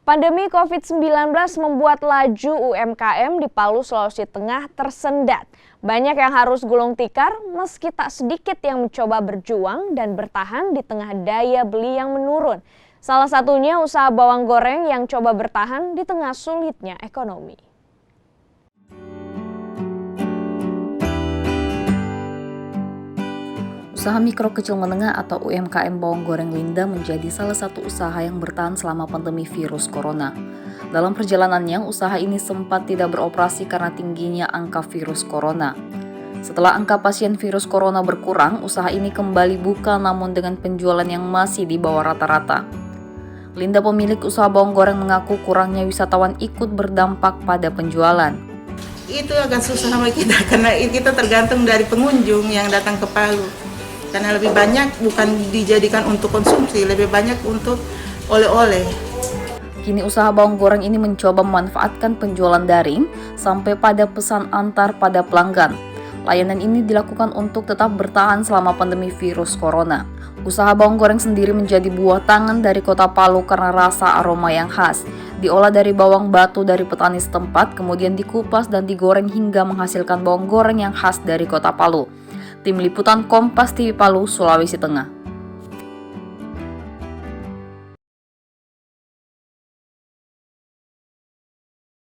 Pandemi COVID-19 membuat laju UMKM di Palu, Sulawesi Tengah tersendat. Banyak yang harus gulung tikar, meski tak sedikit yang mencoba berjuang dan bertahan di tengah daya beli yang menurun. Salah satunya usaha bawang goreng yang coba bertahan di tengah sulitnya ekonomi. Usaha mikro kecil menengah atau UMKM bawang goreng Linda menjadi salah satu usaha yang bertahan selama pandemi virus corona. Dalam perjalanannya, usaha ini sempat tidak beroperasi karena tingginya angka virus corona. Setelah angka pasien virus corona berkurang, usaha ini kembali buka namun dengan penjualan yang masih di bawah rata-rata. Linda, pemilik usaha bawang goreng, mengaku kurangnya wisatawan ikut berdampak pada penjualan. Itu agak susah sama kita karena kita tergantung dari pengunjung yang datang ke Palu. Karena lebih banyak bukan dijadikan untuk konsumsi, lebih banyak untuk oleh-oleh. Kini usaha bawang goreng ini mencoba memanfaatkan penjualan daring sampai pada pesan antar pada pelanggan. Layanan ini dilakukan untuk tetap bertahan selama pandemi virus corona. Usaha bawang goreng sendiri menjadi buah tangan dari Kota Palu karena rasa aroma yang khas. Diolah dari bawang batu dari petani setempat, kemudian dikupas dan digoreng hingga menghasilkan bawang goreng yang khas dari Kota Palu. Tim Liputan Kompas TV Palu, Sulawesi Tengah.